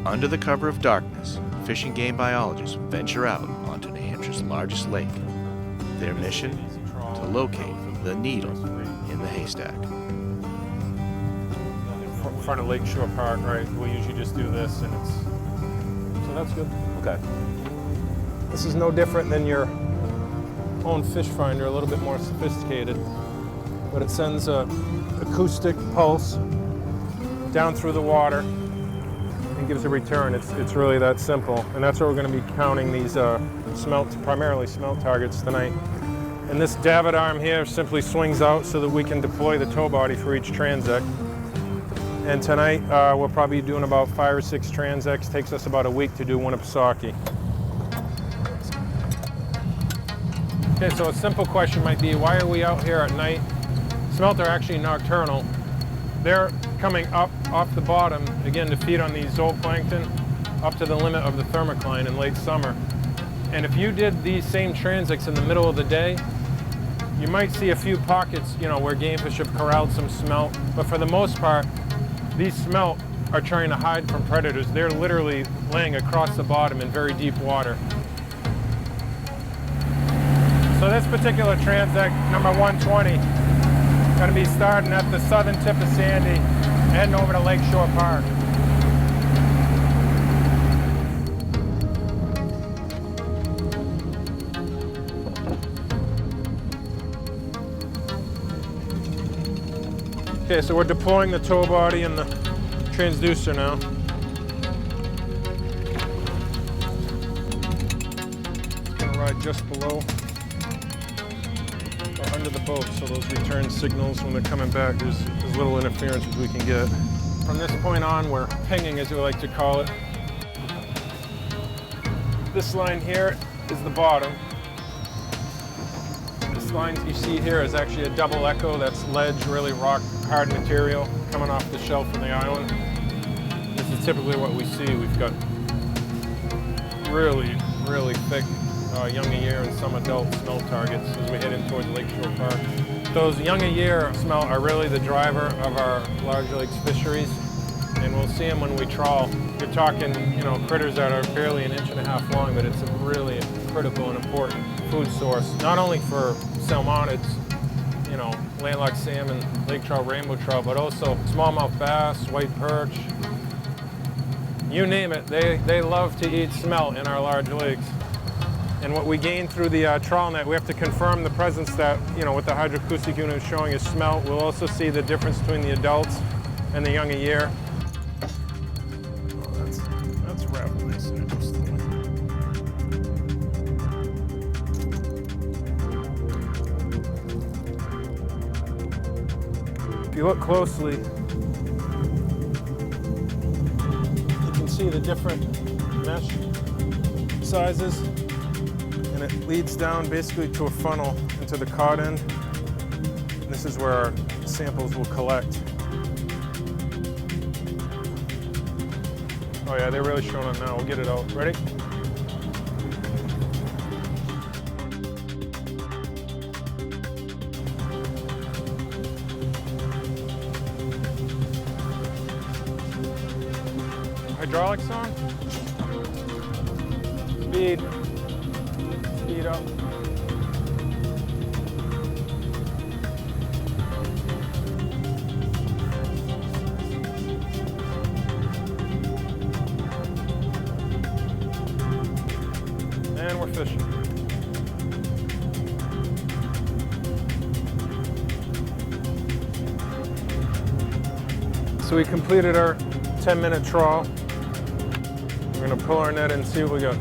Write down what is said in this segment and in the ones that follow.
Under the cover of darkness, fish and game biologists venture out onto New Hampshire's largest lake. Their mission? To locate the needle in the haystack. In front of Lakeshore Park, right? We usually just do this, and so that's good. Okay. This is no different than your own fish finder, a little bit more sophisticated, but it sends a acoustic pulse down through the water and gives a return. It's really that simple, and that's where we're going to be counting these primarily smelt targets tonight. And this davit arm here simply swings out so that we can deploy the tow body for each transect. And tonight we'll probably be doing about 5 or 6 transects. Takes us about a week to do Winnipesaukee. Okay, so a simple question might be, why are we out here at night? Smelt are actually nocturnal. They're coming up off the bottom, again, to feed on these zooplankton up to the limit of the thermocline in late summer. And if you did these same transects in the middle of the day, you might see a few pockets, where game fish have corralled some smelt, but for the most part, these smelt are trying to hide from predators. They're literally laying across the bottom in very deep water. So this particular transect, number 120, going to be starting at the southern tip of Sandy, heading over to Lakeshore Park. Okay, so we're deploying the tow body and the transducer now. It's going to ride just below or under the boat, so those return signals when they're coming back, there's as little interference as we can get. From this point on, we're pinging, as we like to call it. This line here is the bottom. This line you see here is actually a double echo. That's ledge, really rock hard material coming off the shelf from the island. This is typically what we see. We've got really, really thick young a year and some adult smelt targets as we head in towards Lakeshore Park. Those young a year smelt are really the driver of our large lakes fisheries, and we'll see them when we trawl. You're talking, critters that are barely 1.5 inches long, but it's a really critical and important food source, not only for salmonids, landlocked salmon, lake trout, rainbow trout, but also smallmouth bass, white perch. You name it, they love to eat smelt in our large lakes. And what we gain through the trawl net, we have to confirm the presence that, what the hydroacoustic unit is showing is smelt. We'll also see the difference between the adults and the young a year. Oh, that's rather nice and interesting. If you look closely, you can see the different mesh sizes, and it leads down basically to a funnel into the cod end. And this is where our samples will collect. Oh yeah, they're really showing up now. We'll get it out. Ready? Hydraulics on. Speed up. And we're fishing. So we completed our 10-minute trawl. We're going to pull our net in and see what we got.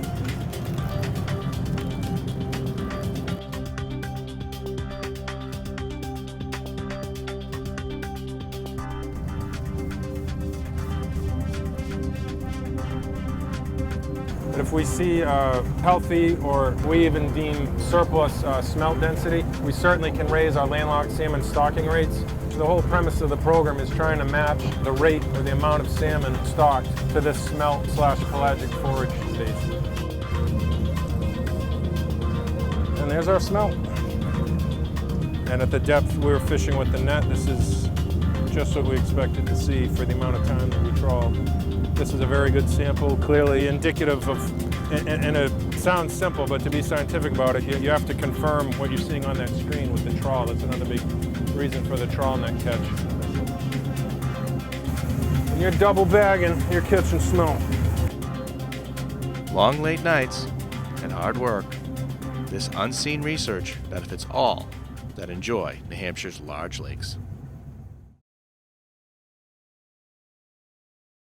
But if we see healthy, or we even deem surplus smelt density, we certainly can raise our landlocked salmon stocking rates. The whole premise of the program is trying to match the rate or the amount of salmon stocked to this smelt/pelagic forage base. And there's our smelt. And at the depth we were fishing with the net, this is just what we expected to see for the amount of time that we trawled. This is a very good sample, clearly indicative of, and it sounds simple, but to be scientific about it, you have to confirm what you're seeing on that screen with the trawl. That's another big reason for the trawl net catch. And you're double bagging, you're catching smelt. Long late nights and hard work, this unseen research benefits all that enjoy New Hampshire's large lakes.